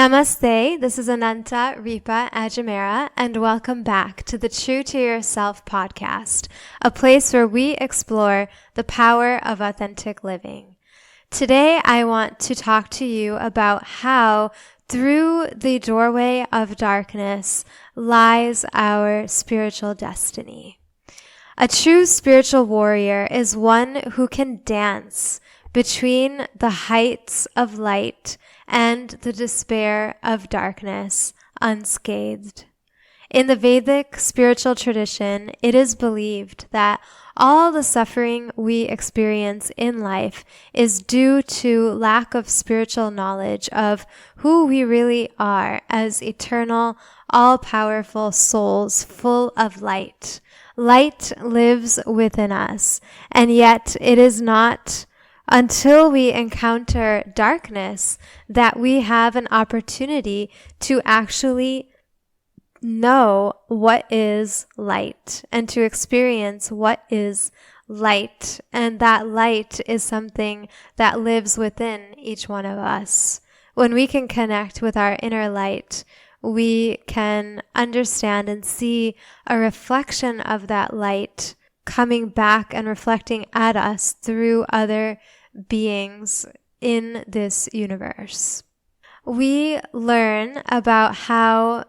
Namaste, this is Ananta Ripa Ajmera, and welcome back to the True to Yourself podcast, a place where we explore the power of authentic living. Today, I want to talk to you about how through the doorway of darkness lies our spiritual destiny. A true spiritual warrior is one who can dance between the heights of light and the despair of darkness unscathed. In the Vedic spiritual tradition, it is believed that all the suffering we experience in life is due to lack of spiritual knowledge of who we really are as eternal, all-powerful souls full of light. Light lives within us, and yet it is not until we encounter darkness that we have an opportunity to actually know what is light and to experience what is light. And that light is something that lives within each one of us. When we can connect with our inner light, we can understand and see a reflection of that light coming back and reflecting at us through other beings in this universe. We learn about how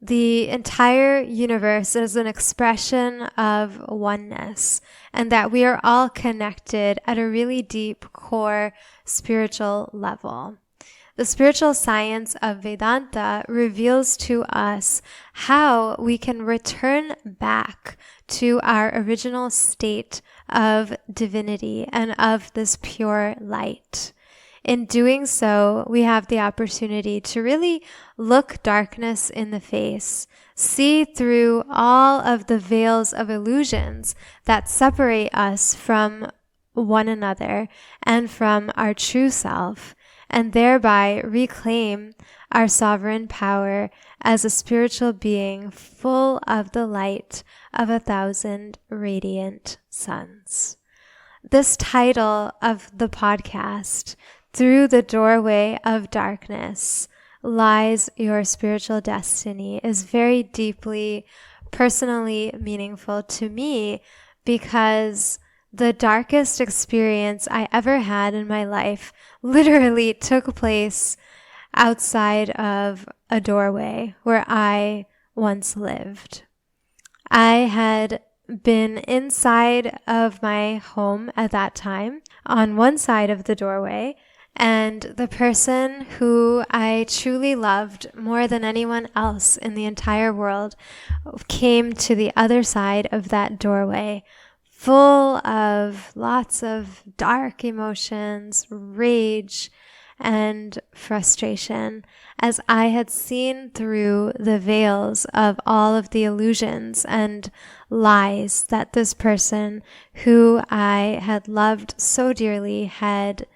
the entire universe is an expression of oneness, and that we are all connected at a really deep core spiritual level. The spiritual science of Vedanta reveals to us how we can return back to our original state of divinity and of this pure light. In doing so, we have the opportunity to really look darkness in the face, see through all of the veils of illusions that separate us from one another and from our true self, and thereby reclaim our sovereign power as a spiritual being full of the light of 1,000 radiant suns. This title of the podcast, Through the Doorway of Darkness Lies Your Spiritual Destiny, is very deeply personally meaningful to me because the darkest experience I ever had in my life literally took place outside of a doorway where I once lived. I had been inside of my home at that time on one side of the doorway, and the person who I truly loved more than anyone else in the entire world came to the other side of that doorway, full of lots of dark emotions, rage, and frustration, as I had seen through the veils of all of the illusions and lies that this person who I had loved so dearly had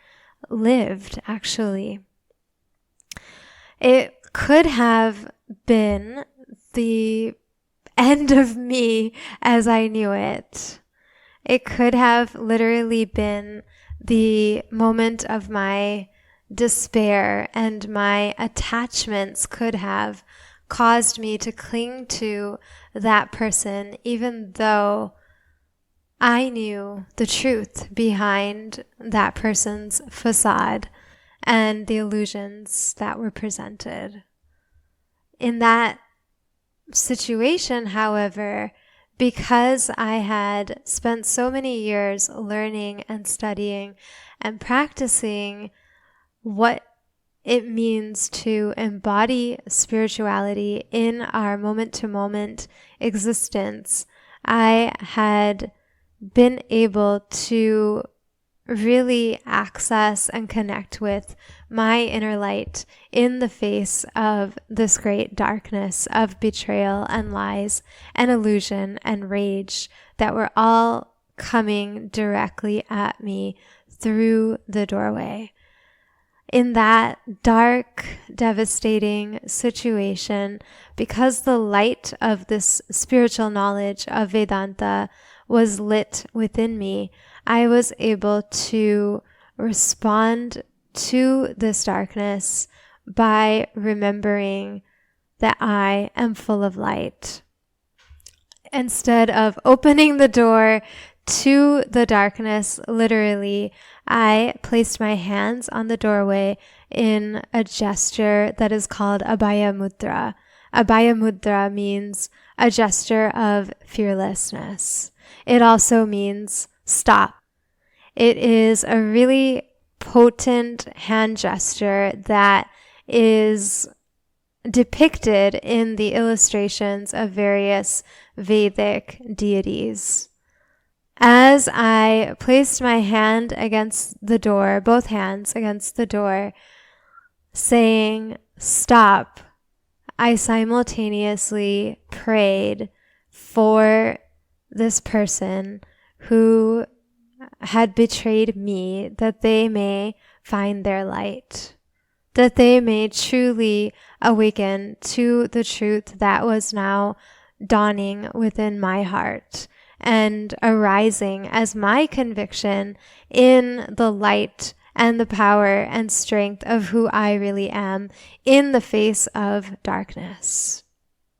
lived, actually. It could have been the end of me as I knew it. It could have literally been the moment of my despair, and my attachments could have caused me to cling to that person, even though I knew the truth behind that person's facade and the illusions that were presented. In that situation, however, because I had spent so many years learning and studying and practicing what it means to embody spirituality in our moment-to-moment existence, I had been able to really access and connect with my inner light in the face of this great darkness of betrayal and lies and illusion and rage that were all coming directly at me through the doorway. In that dark, devastating situation, because the light of this spiritual knowledge of Vedanta was lit within me, I was able to respond to this darkness by remembering that I am full of light. Instead of opening the door to the darkness, literally, I placed my hands on the doorway in a gesture that is called Abaya Mudra. Abaya Mudra means a gesture of fearlessness. It also means stop. It is a really potent hand gesture that is depicted in the illustrations of various Vedic deities. As I placed my hand against the door, both hands against the door, saying, stop, I simultaneously prayed for this person who had betrayed me, that they may find their light, that they may truly awaken to the truth that was now dawning within my heart and arising as my conviction in the light and the power and strength of who I really am in the face of darkness.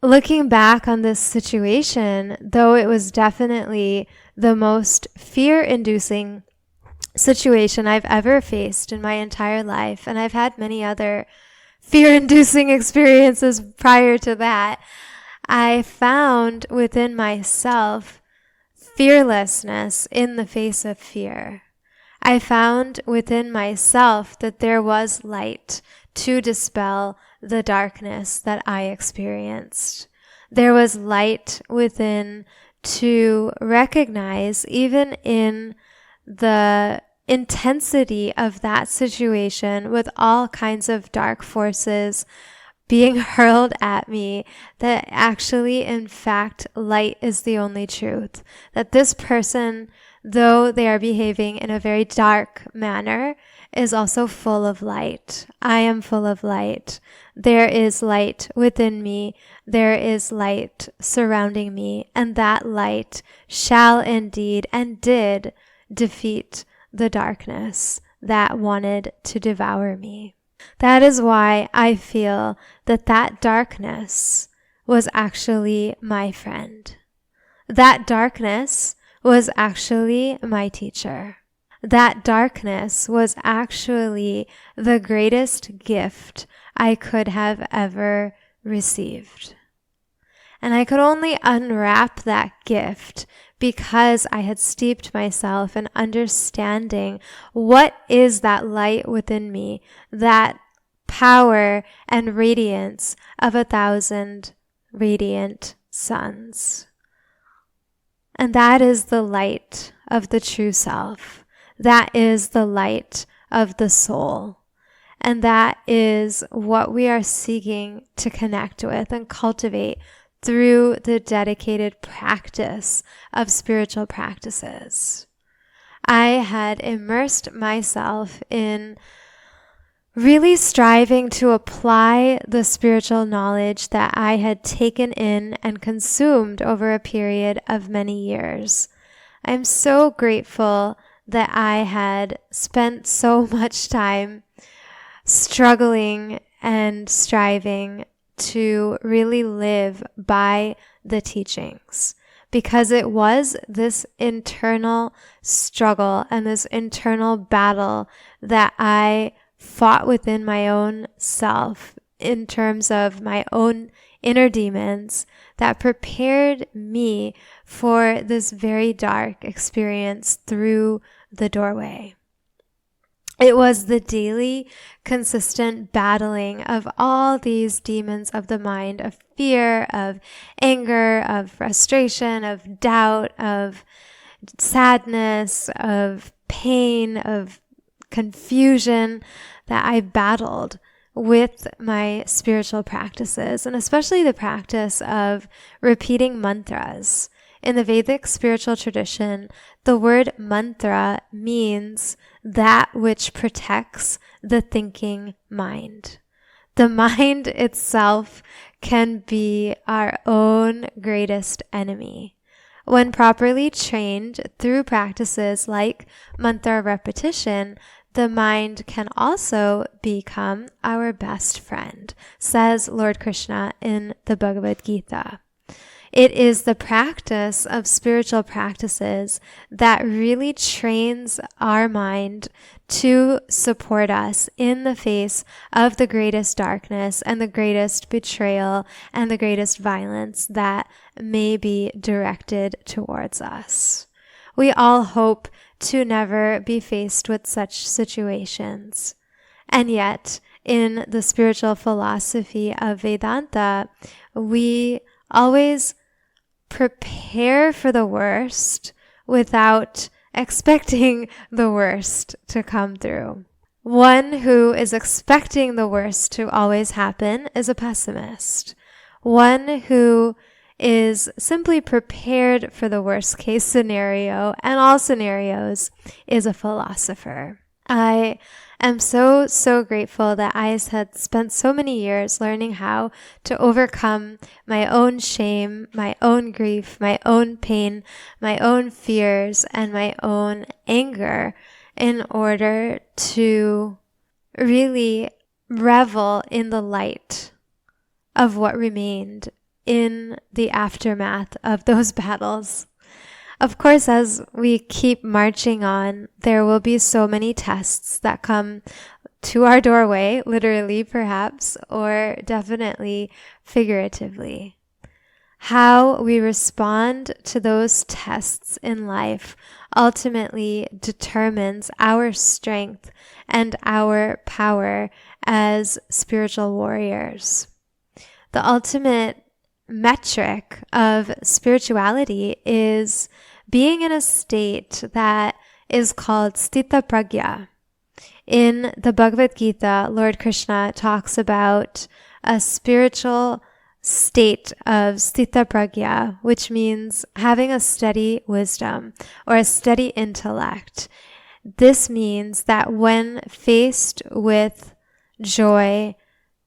Looking back on this situation, though it was definitely the most fear-inducing situation I've ever faced in my entire life, and I've had many other fear-inducing experiences prior to that, I found within myself fearlessness in the face of fear. I found within myself that there was light to dispel the darkness that I experienced. There was light within to recognize, even in the intensity of that situation with all kinds of dark forces being hurled at me, that actually, in fact, light is the only truth. That this person, though they are behaving in a very dark manner, is also full of light. I am full of light. There is light within me. There is light surrounding me. And that light shall indeed and did defeat the darkness that wanted to devour me. That is why I feel that that darkness was actually my friend. That darkness was actually my teacher. That darkness was actually the greatest gift I could have ever received. And I could only unwrap that gift because I had steeped myself in understanding what is that light within me, that power and radiance of 1,000 radiant suns. And that is the light of the true self. That is the light of the soul. And that is what we are seeking to connect with and cultivate through the dedicated practice of spiritual practices. I had immersed myself in really striving to apply the spiritual knowledge that I had taken in and consumed over a period of many years. I'm so grateful that I had spent so much time struggling and striving to really live by the teachings, because it was this internal struggle and this internal battle that I fought within my own self in terms of my own inner demons that prepared me for this very dark experience through the doorway. It was the daily, consistent battling of all these demons of the mind, of fear, of anger, of frustration, of doubt, of sadness, of pain, of confusion that I battled with my spiritual practices, and especially the practice of repeating mantras. In the Vedic spiritual tradition, the word mantra means that which protects the thinking mind. The mind itself can be our own greatest enemy. When properly trained through practices like mantra repetition, the mind can also become our best friend, says Lord Krishna in the Bhagavad Gita. It is the practice of spiritual practices that really trains our mind to support us in the face of the greatest darkness and the greatest betrayal and the greatest violence that may be directed towards us. We all hope to never be faced with such situations. And yet, in the spiritual philosophy of Vedanta, we always prepare for the worst without expecting the worst to come through. One who is expecting the worst to always happen is a pessimist. One who is simply prepared for the worst case scenario and all scenarios is a philosopher. I am so grateful that I had spent so many years learning how to overcome my own shame, my own grief, my own pain, my own fears, and my own anger in order to really revel in the light of what remained in the aftermath of those battles. Of course, as we keep marching on, there will be so many tests that come to our doorway, literally perhaps, or definitely figuratively. How we respond to those tests in life ultimately determines our strength and our power as spiritual warriors. The ultimate metric of spirituality is being in a state that is called Stitapragya. In the Bhagavad Gita, Lord Krishna talks about a spiritual state of Stitapragya, which means having a steady wisdom or a steady intellect. This means that when faced with joy,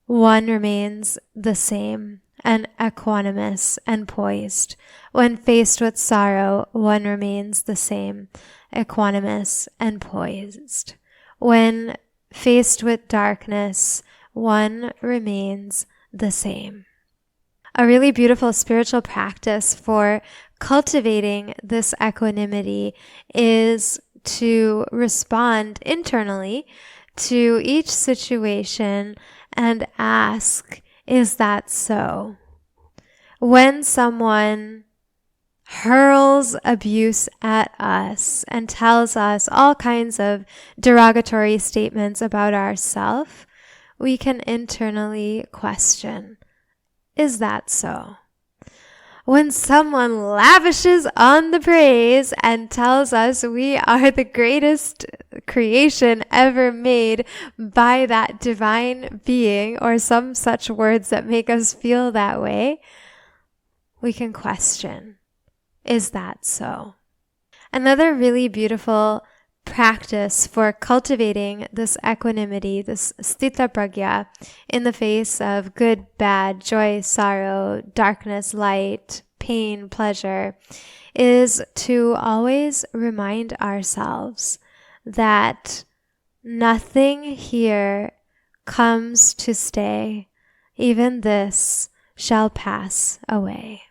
one remains the same and equanimous and poised. When faced with sorrow, one remains the same, equanimous and poised. When faced with darkness, one remains the same. A really beautiful spiritual practice for cultivating this equanimity is to respond internally to each situation and ask, is that so? When someone hurls abuse at us and tells us all kinds of derogatory statements about ourselves, we can internally question, is that so? When someone lavishes on the praise and tells us we are the greatest creation ever made by that divine being, or some such words that make us feel that way, we can question, is that so? Another really beautiful practice for cultivating this equanimity, this Stitapragya, in the face of good, bad, joy, sorrow, darkness, light, pain, pleasure, is to always remind ourselves that nothing here comes to stay. Even this shall pass away.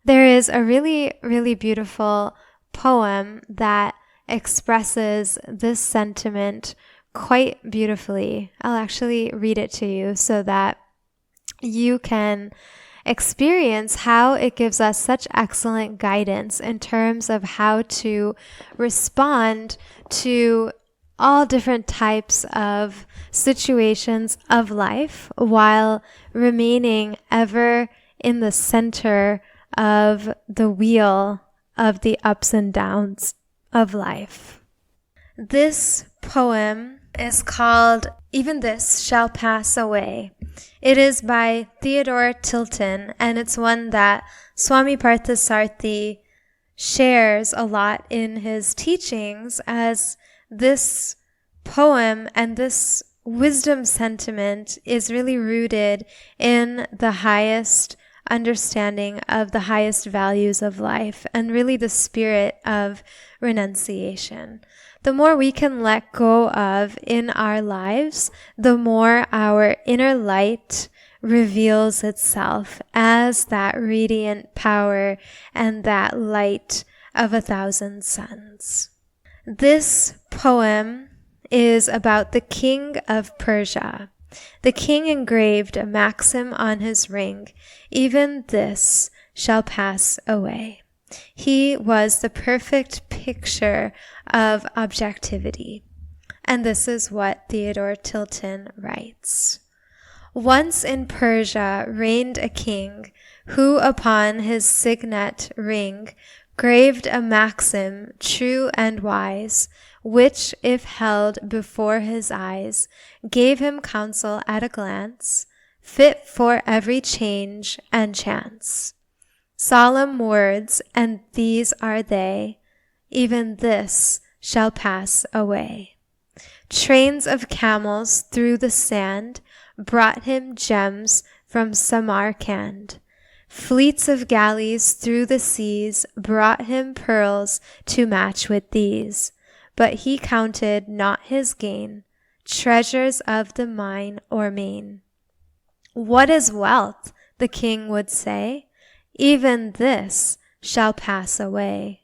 There is a really, really beautiful poem that expresses this sentiment quite beautifully. I'll actually read it to you so that you can experience how it gives us such excellent guidance in terms of how to respond to all different types of situations of life while remaining ever in the center of the wheel of the ups and downs of life. This poem is called Even This Shall Pass Away. It is by Theodore Tilton, and it's one that Swami Parthasarthi shares a lot in his teachings, as this poem and this wisdom sentiment is really rooted in the highest understanding of the highest values of life and really the spirit of renunciation. The more we can let go of in our lives, the more our inner light reveals itself as that radiant power and that light of 1,000 suns. This poem is about the king of Persia. The king engraved a maxim on his ring, "Even this shall pass away." He was the perfect picture of objectivity. And this is what Theodore Tilton writes. Once in Persia reigned a king who upon his signet ring graved a maxim true and wise, which, if held before his eyes, gave him counsel at a glance, fit for every change and chance. Solemn words, and these are they, "Even this shall pass away." Trains of camels through the sand brought him gems from Samarkand. Fleets of galleys through the seas brought him pearls to match with these. But he counted not his gain, treasures of the mine or main. "What is wealth?" the king would say. "Even this shall pass away."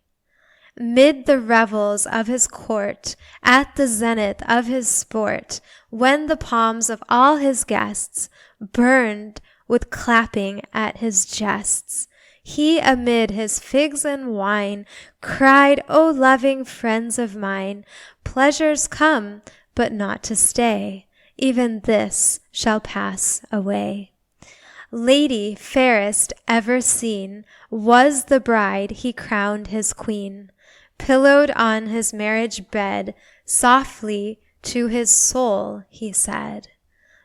Mid the revels of his court, at the zenith of his sport, when the palms of all his guests burned with clapping at his jests, he amid his figs and wine cried, "O loving friends of mine, pleasures come, but not to stay. Even this shall pass away." Lady fairest ever seen was the bride he crowned his queen. Pillowed on his marriage bed, softly to his soul he said,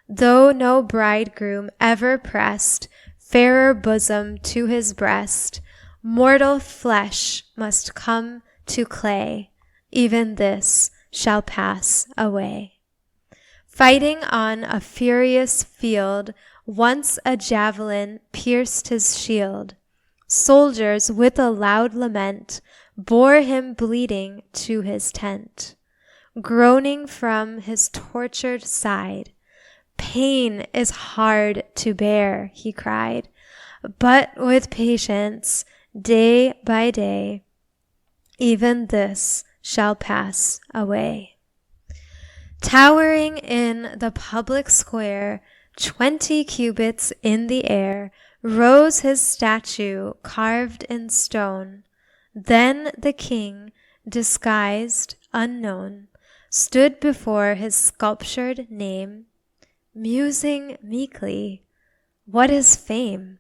though no bridegroom ever pressed fairer bosom to his breast, mortal flesh must come to clay, even this shall pass away. Fighting on a furious field, once a javelin pierced his shield. Soldiers with a loud lament bore him bleeding to his tent. Groaning from his tortured side, "Pain is hard to bear," he cried, "but with patience, day by day, even this shall pass away." Towering in the public square, 20 cubits in the air, rose his statue carved in stone. Then the king, disguised, unknown, stood before his sculptured name, musing meekly, "What is fame?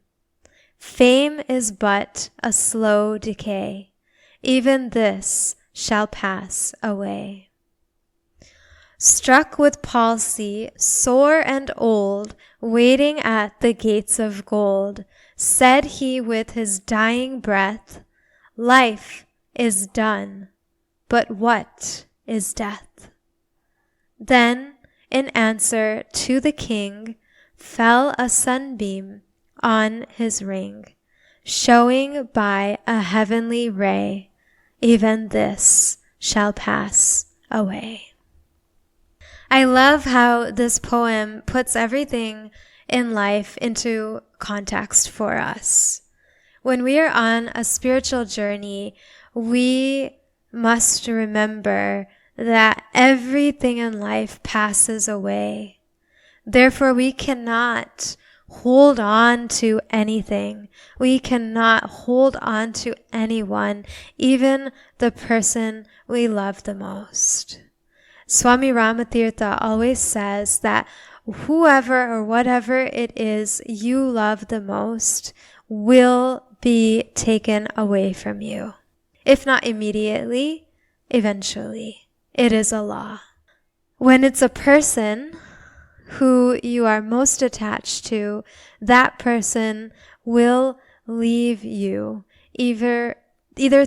Fame is but a slow decay. Even this shall pass away." Struck with palsy, sore and old, waiting at the gates of gold, said he with his dying breath, "Life is done, but what is death?" Then, in answer to the king, fell a sunbeam on his ring, showing by a heavenly ray, "Even this shall pass away." I love how this poem puts everything in life into context for us. When we are on a spiritual journey, we must remember that everything in life passes away. Therefore, we cannot hold on to anything. We cannot hold on to anyone, even the person we love the most. Swami Ramatirtha always says that whoever or whatever it is you love the most will be taken away from you. If not immediately, eventually. It is a law. When it's a person who you are most attached to, that person will leave you either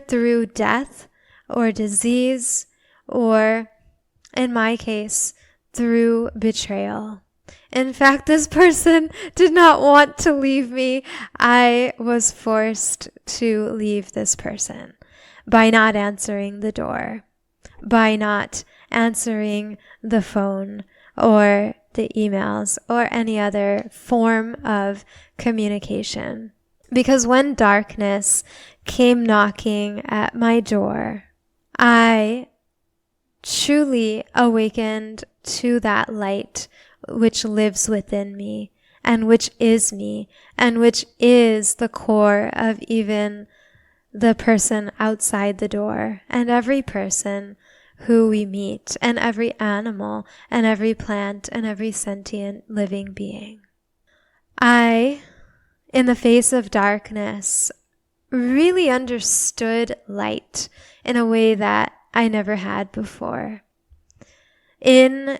through death or disease or, in my case, through betrayal. In fact, this person did not want to leave me. I was forced to leave this person by not answering the door, by not answering the phone or the emails or any other form of communication. Because when darkness came knocking at my door, I truly awakened to that light which lives within me and which is me and which is the core of even the person outside the door and every person who we meet and every animal and every plant and every sentient living being. I, in the face of darkness, really understood light in a way that I never had before. In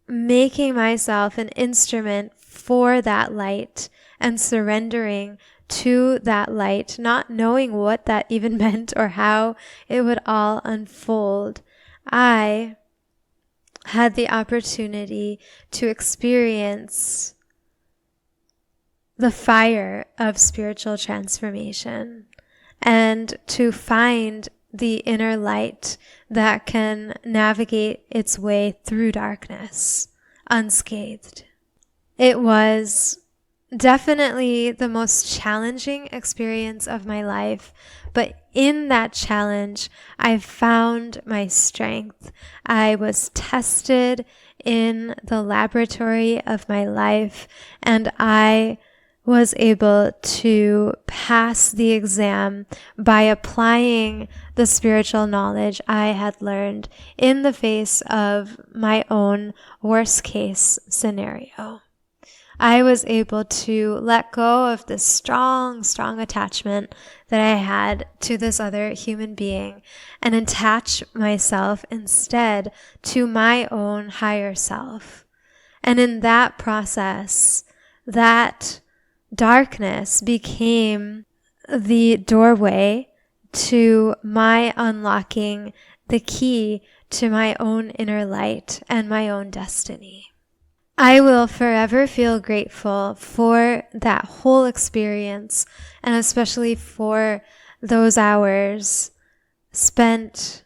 making myself an instrument for that light and surrendering to that light, not knowing what that even meant or how it would all unfold, I had the opportunity to experience the fire of spiritual transformation and to find the inner light that can navigate its way through darkness unscathed. It was definitely the most challenging experience of my life, but in that challenge, I found my strength. I was tested in the laboratory of my life, and I was able to pass the exam by applying the spiritual knowledge I had learned in the face of my own worst case scenario. I was able to let go of this strong attachment that I had to this other human being and attach myself instead to my own higher self. And in that process, that darkness became the doorway to my unlocking the key to my own inner light and my own destiny. I will forever feel grateful for that whole experience, and especially for those hours spent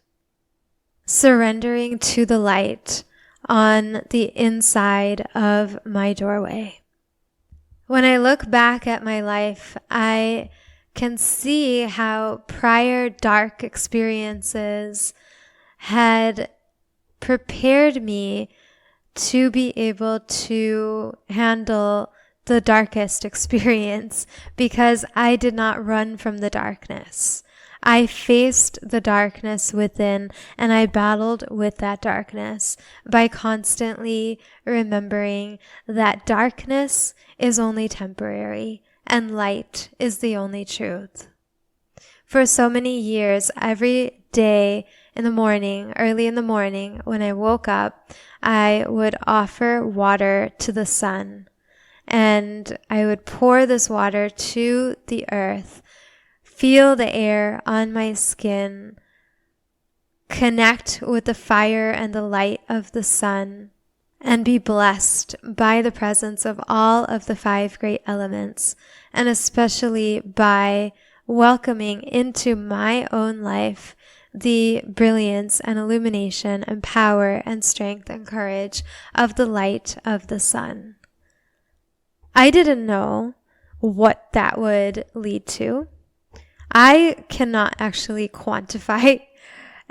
surrendering to the light on the inside of my doorway. When I look back at my life, I can see how prior dark experiences had prepared me to be able to handle the darkest experience because I did not run from the darkness. I faced the darkness within and I battled with that darkness by constantly remembering that darkness is only temporary and light is the only truth. For so many years, every day in the morning, early in the morning, when I woke up, I would offer water to the sun and I would pour this water to the earth, feel the air on my skin, connect with the fire and the light of the sun, and be blessed by the presence of all of the 5 great elements, and especially by welcoming into my own life the brilliance and illumination and power and strength and courage of the light of the sun. I didn't know what that would lead to. I cannot actually quantify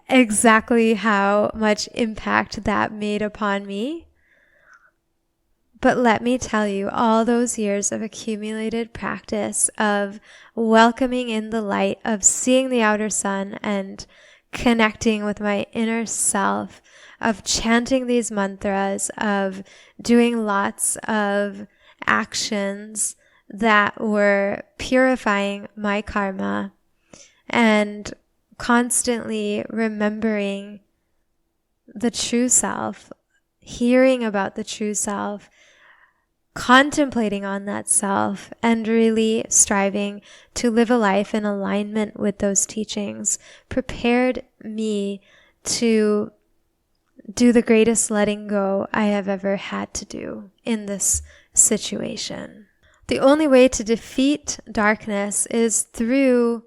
exactly how much impact that made upon me. But let me tell you, all those years of accumulated practice of welcoming in the light, of seeing the outer sun and connecting with my inner self, of chanting these mantras, of doing lots of actions that were purifying my karma, and constantly remembering the true self, hearing about the true self, contemplating on that self, and really striving to live a life in alignment with those teachings prepared me to do the greatest letting go I have ever had to do in this situation. The only way to defeat darkness is through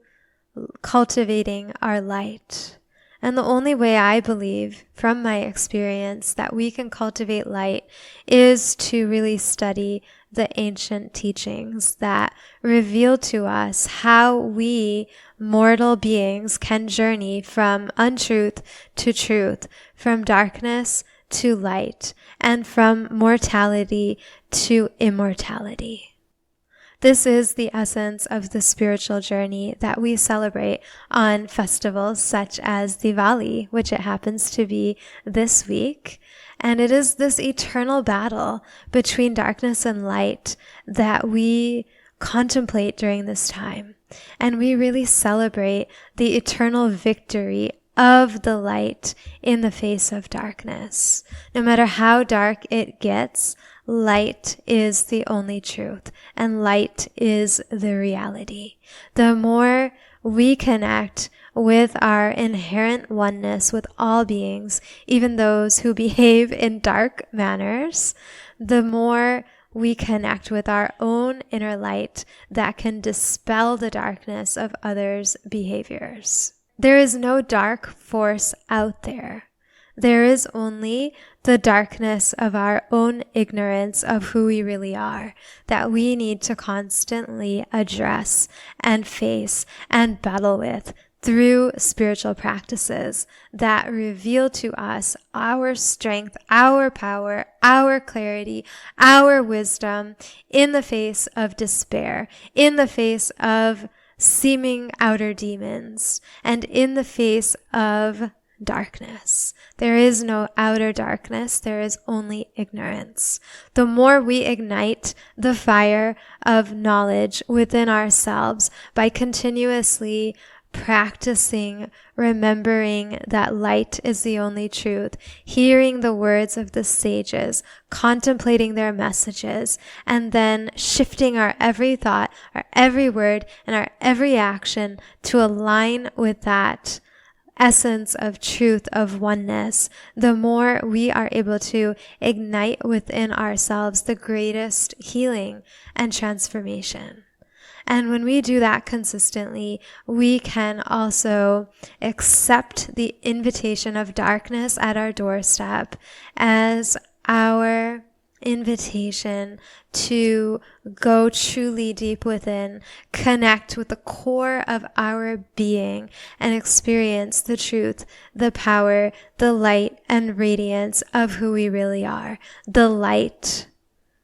cultivating our light. And the only way I believe, from my experience, that we can cultivate light is to really study the ancient teachings that reveal to us how we mortal beings can journey from untruth to truth, from darkness to light, and from mortality to immortality. This is the essence of the spiritual journey that we celebrate on festivals such as Diwali, which it happens to be this week. And it is this eternal battle between darkness and light that we contemplate during this time. And we really celebrate the eternal victory of the light in the face of darkness. No matter how dark it gets, light is the only truth, and light is the reality. The more we connect with our inherent oneness with all beings, even those who behave in dark manners, the more we connect with our own inner light that can dispel the darkness of others' behaviors. There is no dark force out there. There is only the darkness of our own ignorance of who we really are that we need to constantly address and face and battle with through spiritual practices that reveal to us our strength, our power, our clarity, our wisdom in the face of despair, in the face of seeming outer demons, and in the face of darkness. There is no outer darkness. There is only ignorance. The more we ignite the fire of knowledge within ourselves by continuously practicing remembering that light is the only truth, hearing the words of the sages, contemplating their messages, and then shifting our every thought, our every word, and our every action to align with that essence of truth, of oneness, the more we are able to ignite within ourselves the greatest healing and transformation. And when we do that consistently, we can also accept the invitation of darkness at our doorstep as our invitation to go truly deep within, connect with the core of our being, and experience the truth, the power, the light, and radiance of who we really are, the light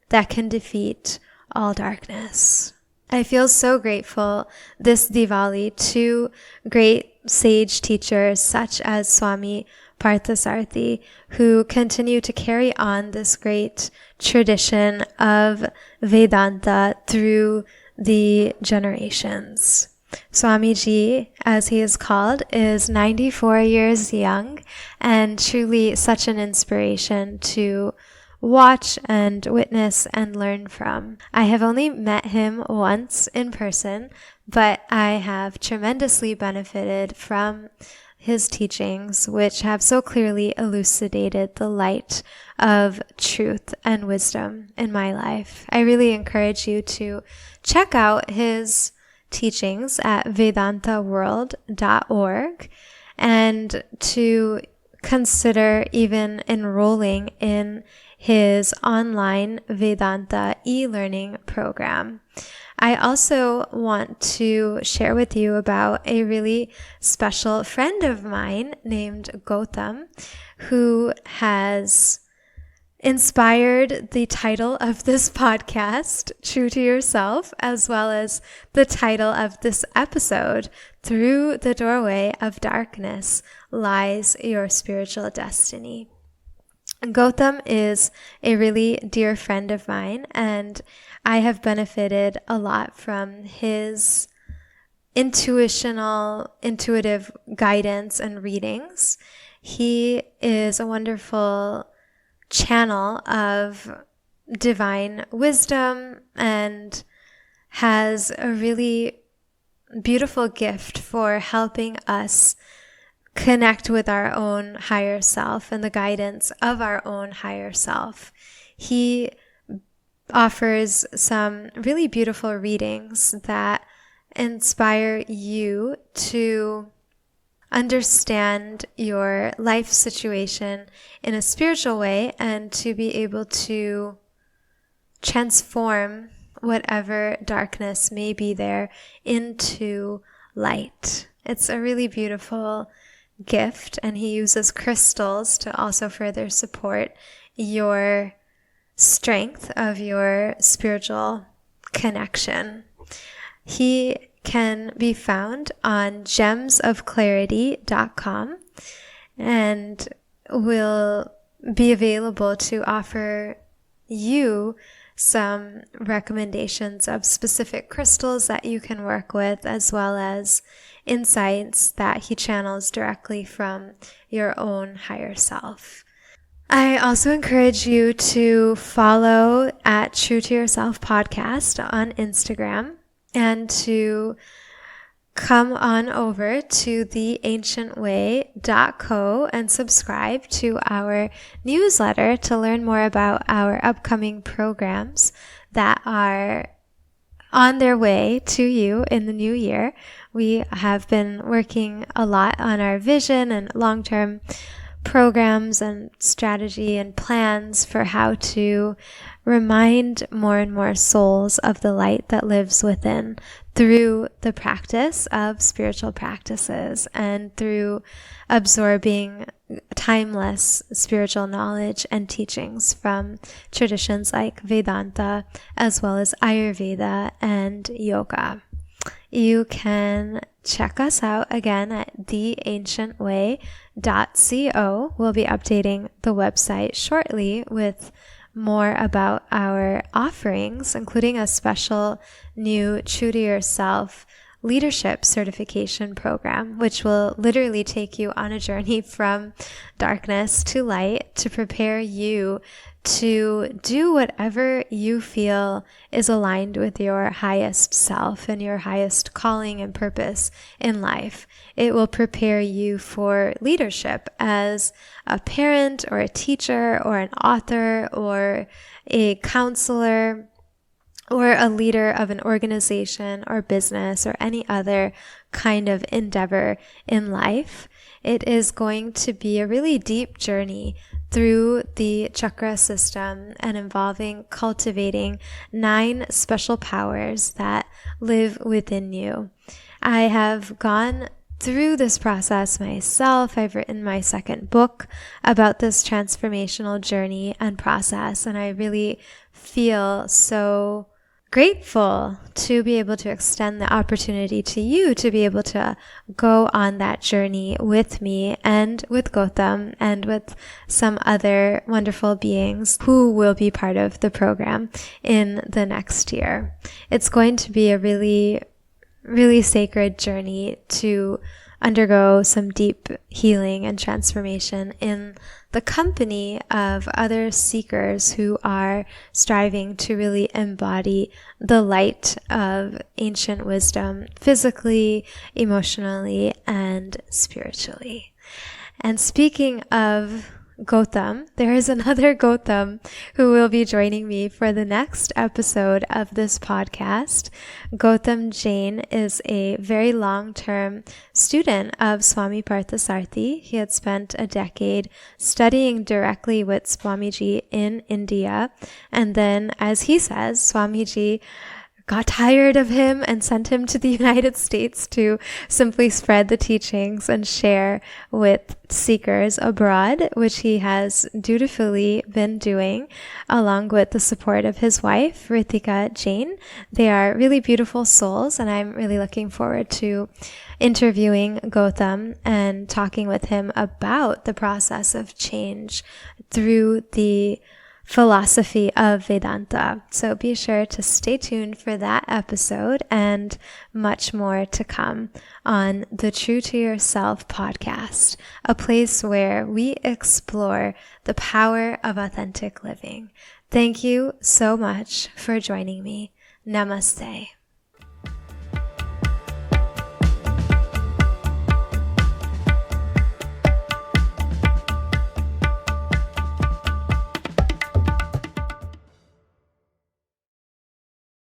that can defeat all darkness. I feel so grateful this Diwali to great sage teachers such as Swami Parthasarathi, who continue to carry on this great tradition of Vedanta through the generations. Swamiji, as he is called, is 94 years young and truly such an inspiration to watch and witness and learn from. I have only met him once in person, but I have tremendously benefited from his teachings, which have so clearly elucidated the light of truth and wisdom in my life. I really encourage you to check out his teachings at vedantaworld.org and to consider even enrolling in his online Vedanta e-learning program. I also want to share with you about a really special friend of mine named Gautam, who has inspired the title of this podcast, True to Yourself, as well as the title of this episode, Through the Doorway of Darkness Lies Your Spiritual Destiny. Gautam is a really dear friend of mine, and I have benefited a lot from his intuitive guidance and readings. He is a wonderful channel of divine wisdom and has a really beautiful gift for helping us connect with our own higher self and the guidance of our own higher self. He offers some really beautiful readings that inspire you to understand your life situation in a spiritual way and to be able to transform whatever darkness may be there into light. It's a really beautiful gift, and he uses crystals to also further support your strength of your spiritual connection. He can be found on gemsofclarity.com and will be available to offer you some recommendations of specific crystals that you can work with, as well as insights that he channels directly from your own higher self. I also encourage you to follow at True to Yourself podcast on Instagram and to come on over to theancientway.co and subscribe to our newsletter to learn more about our upcoming programs that are on their way to you in the new year. We have been working a lot on our vision and long-term programs and strategy and plans for how to remind more and more souls of the light that lives within through the practice of spiritual practices and through absorbing timeless spiritual knowledge and teachings from traditions like Vedanta, as well as Ayurveda and yoga. You can check us out again at theancientway.co. We'll be updating the website shortly with more about our offerings, including a special new True to Yourself leadership certification program, which will literally take you on a journey from darkness to light to prepare you to do whatever you feel is aligned with your highest self and your highest calling and purpose in life. It will prepare you for leadership as a parent or a teacher or an author or a counselor or a leader of an organization or business or any other kind of endeavor in life. It is going to be a really deep journey through the chakra system and involving cultivating 9 special powers that live within you. I have gone through this process myself. I've written my second book about this transformational journey and process, and I really feel so grateful to be able to extend the opportunity to you to be able to go on that journey with me and with Gautam and with some other wonderful beings who will be part of the program in the next year. It's going to be a really, really sacred journey to undergo some deep healing and transformation in the company of other seekers who are striving to really embody the light of ancient wisdom physically, emotionally, and spiritually. And speaking of Gautam, there is another Gautam who will be joining me for the next episode of this podcast. Gautam Jain is a very long-term student of Swami Parthasarathi. He had spent a decade studying directly with Swamiji in India, and then, as he says, Swamiji got tired of him and sent him to the United States to simply spread the teachings and share with seekers abroad, which he has dutifully been doing along with the support of his wife, Ritika Jain. They are really beautiful souls, and I'm really looking forward to interviewing Gautam and talking with him about the process of change through the philosophy of Vedanta. So be sure to stay tuned for that episode and much more to come on the True to Yourself podcast, a place where we explore the power of authentic living. Thank you so much for joining me. Namaste.